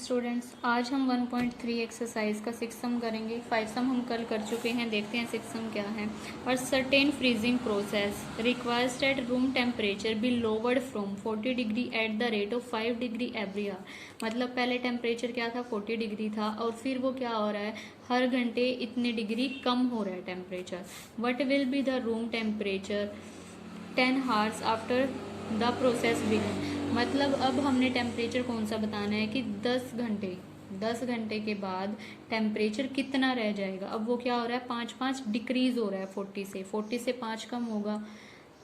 Students, आज हम 1.3 exercise का 6 सम करेंगे। 5 सम हम कल कर चुके हैं। देखते हैं 6 सम क्या है। और certain freezing process requires that room temperature be lowered from 40 degree at the rate of 5 degree every hour. मतलब पहले टेम्परेचर क्या था, 40 डिग्री था, और फिर वो क्या हो रहा है, हर घंटे इतने डिग्री कम हो रहा है temperature. What will be the room temperature 10 hours after the process begin. मतलब अब हमने टेम्परेचर कौन सा बताना है कि 10 घंटे के बाद टेम्परेचर कितना रह जाएगा। अब वो क्या हो रहा है, 5 डिक्रीज हो रहा है। 40 से 5 कम होगा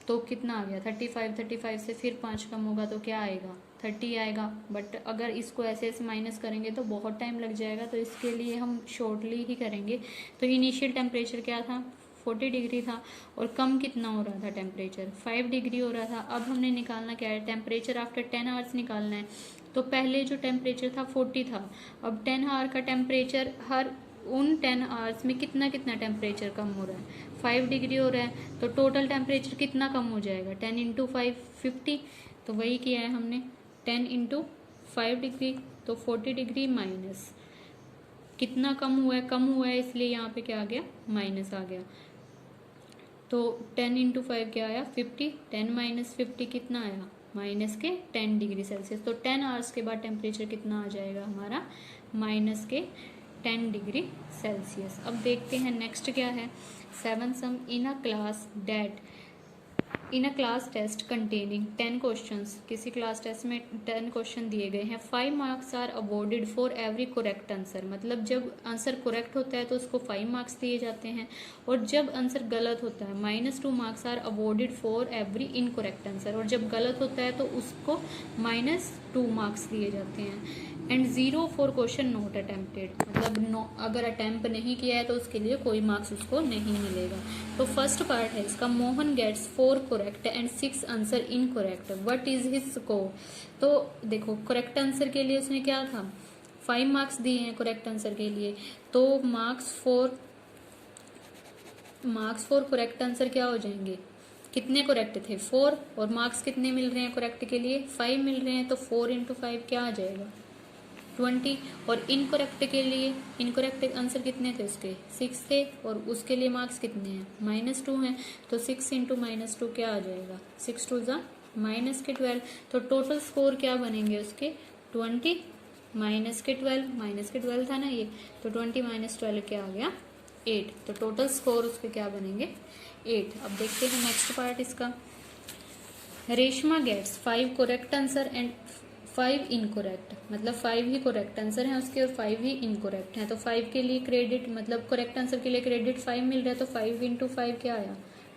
तो कितना आ गया, 35 से फिर 5 कम होगा तो क्या आएगा, 30 आएगा। बट अगर इसको ऐसे ऐसे माइनस करेंगे तो बहुत टाइम लग जाएगा, तो इसके लिए हम शॉर्टली ही करेंगे। तो इनिशियल टेम्परेचर क्या था, 40 डिग्री था, और कम कितना हो रहा था टेम्परेचर, 5 डिग्री हो रहा था। अब हमने निकालना क्या है, टेम्परेचर आफ्टर 10 आवर्स निकालना है। तो पहले जो टेम्परेचर था 40 था, अब 10 आवर का टेम्परेचर, हर उन 10 आवर्स में कितना कितना टेम्परेचर कम हो रहा है, 5 डिग्री हो रहा है। तो टोटल टेम्परेचर कितना कम हो जाएगा, 10 इंटू 5 50। तो वही किया है हमने, 10 इंटू 5 डिग्री, तो 40 डिग्री माइनस कितना कम हुआ है, इसलिए यहाँ पे क्या आ गया, माइनस आ गया। तो 10 इंटू 5 क्या आया, 50। 10 माइनस 50 कितना आया, माइनस के 10 डिग्री सेल्सियस। तो 10 आवर्स के बाद टेम्परेचर कितना आ जाएगा हमारा, माइनस के 10 डिग्री सेल्सियस। अब देखते हैं नेक्स्ट क्या है। 7 sum in a class test containing 10 questions. किसी क्लास टेस्ट में 10 क्वेश्चन दिए गए हैं। 5 marks are awarded for every correct answer. मतलब जब आंसर करेक्ट होता है तो उसको 5 मार्क्स दिए जाते हैं, और जब आंसर गलत होता है -2 marks are awarded for every incorrect answer. और जब गलत होता है तो उसको -2 मार्क्स दिए जाते हैं। And 0 for question not attempted. मतलब अगर अटेम्प्ट नहीं किया है तो उसके लिए कोई मार्क्स उसको नहीं मिलेगा। तो फर्स्ट पार्ट है इसका, Mohan gets 4 correct and 6 answer incorrect, what is his score. तो देखो, करेक्ट आंसर के लिए उसने क्या था, 5 मार्क्स दिए हैं करेक्ट आंसर के लिए। तो मार्क्स फॉर करेक्ट आंसर क्या हो जाएंगे, कितने करेक्ट थे, 4, और मार्क्स कितने मिल रहे हैं करेक्ट के लिए, 5 मिल रहे हैं। तो 4 इंटू 5 क्या आ जाएगा, 20। और इनकरेक्ट के लिए, इनकरेक्ट आंसर कितने थे उसके, 6 थे, और उसके लिए मार्क्स कितने हैं, -2 हैं। तो 6 इंटू -2 क्या आ जाएगा, 6 2 ज़ा -12। तो टोटल स्कोर क्या बनेंगे उसके, 20 -12 था ना ये, तो 20 -12 क्या आ गया, 8। तो टोटल स्कोर उसके क्या बनेंगे, 8। अब देखते हैं नेक्स्ट पार्ट इसका। Reshma gets 5 correct answer and 5 incorrect. मतलब 5 ही करेक्ट आंसर है उसके और 5 ही इनकरेक्ट है। तो 5 के लिए क्रेडिट, मतलब करेक्ट आंसर के लिए क्रेडिट 5 मिल रहा है, तो 5 इंटू 5 क्या आया,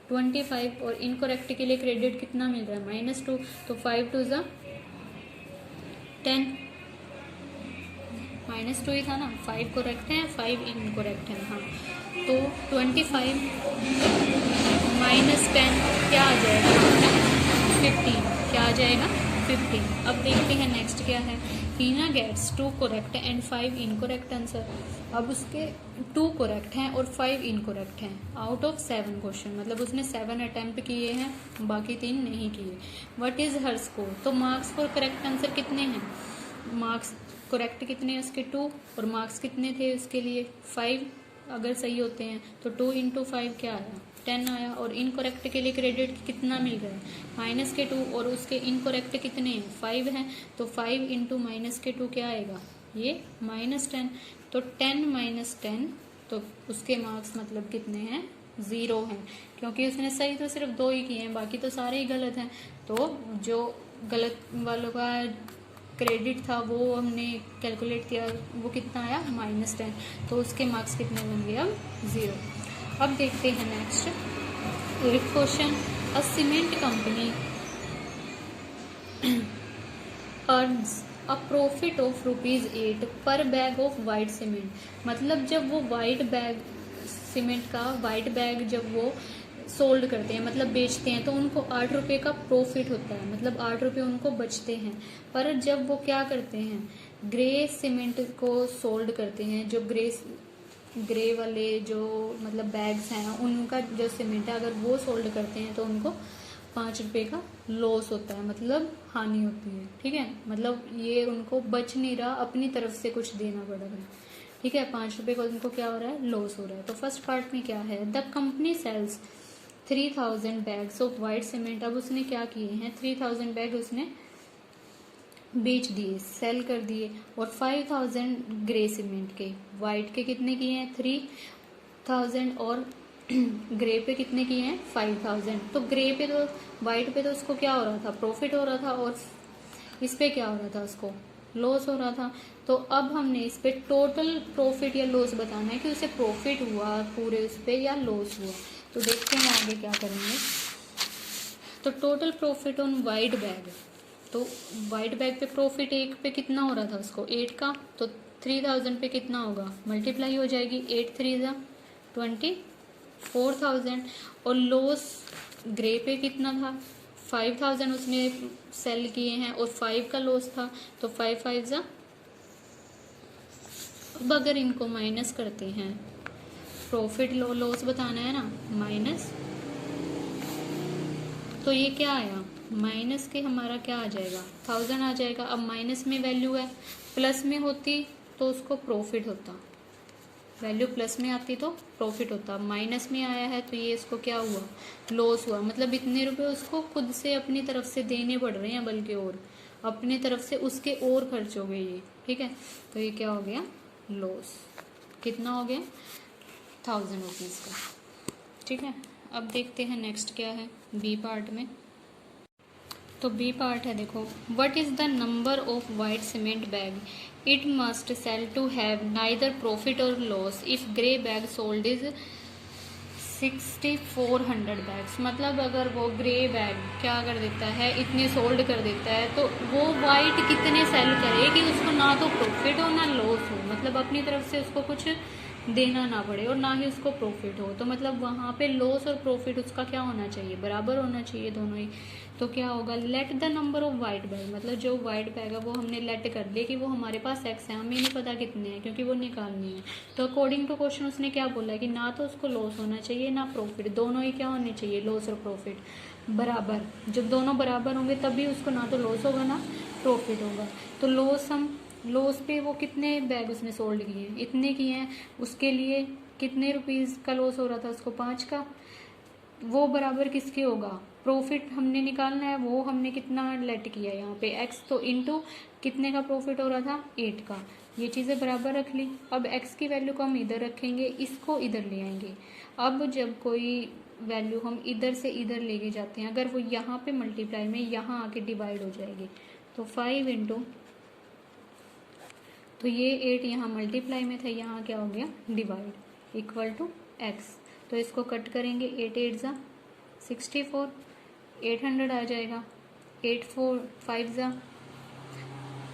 25। और इनकरेक्ट के लिए क्रेडिट कितना मिल रहा है, -2। तो 5 2 ज़ा 10, -2 ही था ना, 5 करेक्ट है 5 इनकरेक्ट है। हाँ, तो 25 -10 क्या आ जाएगा, 15। क्या आ जाएगा, 15। अब देखते हैं नेक्स्ट क्या है। Heena gets 2 correct and 5 incorrect answer. अब उसके 2 करेक्ट हैं और 5 इनकरेक्ट हैं आउट ऑफ 7 क्वेश्चन। मतलब उसने 7 अटेम्प्ट किए हैं, बाकी 3 नहीं किए। What is her score. तो मार्क्स फॉर करेक्ट आंसर कितने हैं, मार्क्स करेक्ट कितने हैं उसके, 2, और मार्क्स कितने थे उसके लिए, 5 अगर सही होते हैं। तो 2 इंटू 5 क्या आया, 10 आया। और इनकरेक्ट के लिए क्रेडिट कितना मिल रहा है, -2, और उसके इनकरेक्ट कितने हैं, 5 हैं। तो 5 इंटू -2 क्या आएगा, ये -10। तो 10 -10, तो उसके मार्क्स मतलब कितने हैं, 0 हैं, क्योंकि उसने सही तो सिर्फ 2 ही किए हैं, बाकी तो सारे ही गलत हैं। तो जो गलत वालों का क्रेडिट था वो हमने कैलकुलेट किया, वो कितना आया, -10। तो उसके मार्क्स कितने बन गए, अब 0। अब देखते हैं next question. A cement company earns a profit of ₹8 पर बैग ऑफ वाइट सीमेंट। मतलब जब वो वाइट बैग सीमेंट का वाइट बैग जब वो सोल्ड करते हैं, मतलब बेचते हैं, तो उनको 8 रुपये का प्रॉफिट होता है, मतलब 8 रुपये उनको बचते हैं। पर जब वो क्या करते हैं, ग्रे सीमेंट को सोल्ड करते हैं, जो ग्रे वाले जो मतलब बैग्स हैं, उनका जो सीमेंट है अगर वो सोल्ड करते हैं तो उनको ₹5 का लॉस होता है, मतलब हानि होती है। ठीक है, मतलब ये उनको बच नहीं रहा, अपनी तरफ से कुछ देना पड़ रहा है। ठीक है, ₹5 का उनको क्या हो रहा है, लॉस हो रहा है। तो फर्स्ट पार्ट में क्या है, the company sells 3000 bags of white cement. अब उसने क्या किए हैं, 3000 बैग उसने बेच दिए, सेल कर दिए, और 5000 ग्रे सीमेंट के, वाइट के कितने किए हैं 3000, और ग्रे पे कितने किए हैं 5000। तो ग्रे पे तो, वाइट पे तो उसको क्या हो रहा था, प्रॉफिट हो रहा था, और इस पे क्या हो रहा था, उसको लॉस हो रहा था। तो अब हमने इस पे टोटल प्रॉफिट या लॉस बताना है कि उसे प्रॉफिट हुआ पूरे उस पे या लॉस हुआ। तो देखते हैं आगे क्या करेंगे। तो total profit on white bag, तो वाइट बैग पे प्रॉफिट एक पे कितना हो रहा था उसको 8 का, तो 3000 पे कितना होगा, मल्टीप्लाई हो जाएगी, 8 3 जा 24,000। और लॉस ग्रे पे कितना था, 5000 उसने सेल किए हैं और 5 का लॉस था, तो 5 5 जा। अब अगर इनको माइनस करते हैं, प्रॉफिट लॉस बताना है ना, माइनस, तो ये क्या आया, माइनस के हमारा क्या आ जाएगा 1000 आ जाएगा। अब माइनस में वैल्यू है, प्लस में होती तो उसको प्रॉफिट होता, वैल्यू प्लस में आती तो प्रॉफिट होता, माइनस में आया है तो ये इसको क्या हुआ, लॉस हुआ। मतलब इतने रुपए उसको खुद से अपनी तरफ से देने पड़ रहे हैं, बल्कि और अपनी तरफ से उसके और खर्च हो गए ये। ठीक है, तो ये क्या हो गया, लॉस। कितना हो गया, 1000 रुपीज़ का। ठीक है, अब देखते हैं नेक्स्ट क्या है बी पार्ट में। तो बी पार्ट है, देखो, what is the number of white cement bag it must sell to have neither profit और loss if grey bag sold is 6400 bags. मतलब अगर वो ग्रे बैग क्या कर देता है, इतने सोल्ड कर देता है, तो वो वाइट कितने सेल करे कि उसको ना तो प्रॉफिट हो ना लॉस हो, मतलब अपनी तरफ से उसको कुछ देना ना पड़े और ना ही उसको प्रॉफिट हो। तो मतलब वहाँ पे लॉस और प्रॉफिट उसका क्या होना चाहिए, बराबर होना चाहिए दोनों ही। तो क्या होगा, let the number of white bag, मतलब जो वाइट बैग है वो हमने लेट कर लिया कि वो हमारे पास एक्स है, हमें नहीं पता कितने हैं क्योंकि वो निकालनी है। तो अकॉर्डिंग टू क्वेश्चन उसने क्या बोला है कि ना तो उसको लॉस होना चाहिए ना प्रॉफिट, दोनों ही क्या होने चाहिए, लॉस और प्रॉफिट बराबर। जब दोनों बराबर होंगे तभी उसको ना तो लॉस होगा ना प्रॉफिट होगा। तो लॉस पे वो कितने बैग उसने सोल्ड किए हैं, इतने किए हैं, उसके लिए कितने रुपीज़ का लॉस हो रहा था उसको 5 का, वो बराबर किसके होगा, प्रॉफिट हमने निकालना है, वो हमने कितना लेट किया यहाँ पे x, तो इनटू कितने का प्रॉफिट हो रहा था 8 का। ये चीज़ें बराबर रख ली। अब x की वैल्यू को हम इधर रखेंगे, इसको इधर ले आएंगे। अब जब कोई वैल्यू हम इधर से इधर लेके जाते हैं, अगर वो यहाँ पे मल्टीप्लाई में यहाँ आके डिवाइड हो जाएगी, तो 5 इंटू, तो ये 8 यहाँ मल्टीप्लाई में था, यहाँ क्या हो गया डिवाइड, इक्वल टू x। तो इसको कट करेंगे, 8 8 जा 64, 800 आ जाएगा, 8 4 5 जा,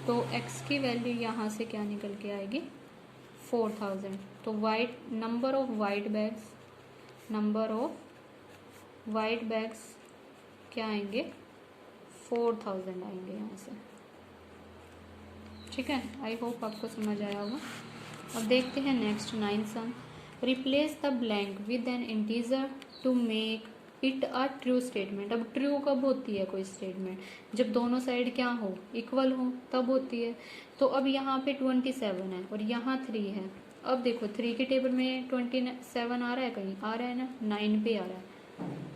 तो x की वैल्यू यहाँ से क्या निकल के आएगी 4000। तो white number of white bags, number of white bags क्या आएंगे 4000 आएंगे यहाँ से। ठीक है, आई होप आपको समझ आया होगा। अब देखते हैं next 9 sum. Replace the blank with an integer to make it a true statement. अब ट्रू कब होती है कोई स्टेटमेंट, जब दोनों साइड क्या हो, इक्वल हो, तब होती है। तो अब यहाँ पे 27 है और यहाँ 3 है। अब देखो 3 के टेबल में 27 आ रहा है, कहीं आ रहा है ना, 9 पे आ रहा है।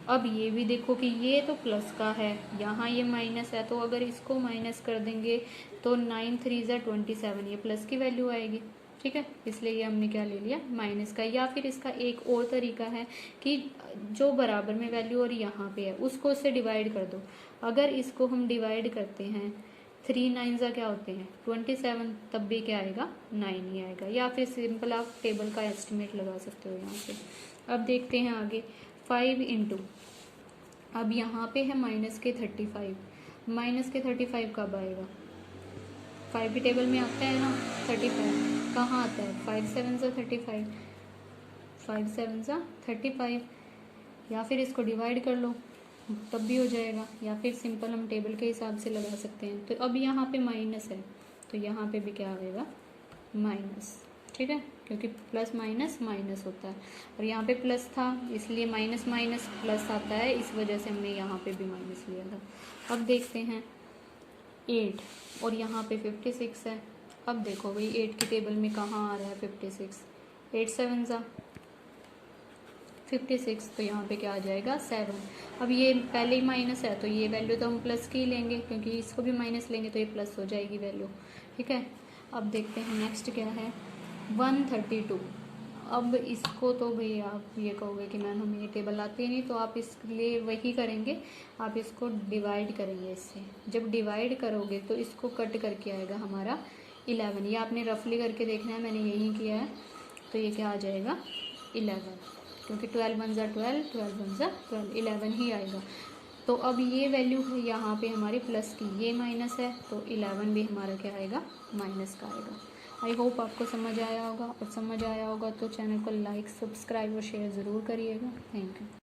अब ये भी देखो कि ये तो प्लस का है, यहाँ ये माइनस है, तो अगर इसको माइनस कर देंगे तो 9 3 जा 27, ये प्लस की वैल्यू आएगी। ठीक है, इसलिए ये हमने क्या ले लिया माइनस का। या फिर इसका एक और तरीका है कि जो बराबर में वैल्यू और यहाँ पे है उसको उससे डिवाइड कर दो। अगर इसको हम डिवाइड करते हैं, 3 9 जा क्या होते हैं 27, तब भी क्या आएगा 9 ही आएगा। या फिर सिंपल आप टेबल का एस्टिमेट लगा सकते हो यहाँ से। अब देखते हैं आगे, 5 इंटू, अब यहाँ पे है माइनस के 35, माइनस के 35 कब आएगा, 5 की टेबल में आता है ना 35, कहाँ आता है 5 7 जा 35, 5 7 जा 35। या फिर इसको डिवाइड कर लो तब भी हो जाएगा, या फिर सिंपल हम टेबल के हिसाब से लगा सकते हैं। तो अब यहाँ पे माइनस है तो यहाँ पे भी क्या आएगा माइनस। ठीक है, क्योंकि प्लस माइनस माइनस होता है और यहाँ पे प्लस था इसलिए माइनस माइनस प्लस आता है, इस वजह से हमने यहाँ पे भी माइनस लिया था। अब देखते हैं 8 और यहाँ पे 56 है। अब देखो भाई 8 की टेबल में कहाँ आ रहा है 56, 8 7 ज़ा 56, तो यहाँ पे क्या आ जाएगा 7। अब ये पहले ही माइनस है तो ये वैल्यू तो हम प्लस की ही लेंगे, क्योंकि इसको भी माइनस लेंगे तो ये प्लस हो जाएगी वैल्यू। ठीक है, अब देखते हैं नेक्स्ट क्या है 132। अब इसको तो भाई आप ये कहोगे कि मैम हमें ये टेबल आती ही नहीं, तो आप इसके लिए वही करेंगे, आप इसको डिवाइड करेंगे इससे। जब डिवाइड करोगे तो इसको कट करके आएगा हमारा 11। ये आपने रफली करके देखना है, मैंने यही किया है। तो ये क्या आ जाएगा 11, क्योंकि 12 1 ज़ा 12, 12 1 ज़ा 12, 11 ही आएगा। तो अब ये वैल्यू है यहाँ पे हमारी प्लस की, ये माइनस है तो 11 भी हमारा क्या आएगा माइनस का आएगा। आई होप आपको समझ आया होगा, और समझ आया होगा तो चैनल को लाइक सब्सक्राइब और शेयर ज़रूर करिएगा। Thank you.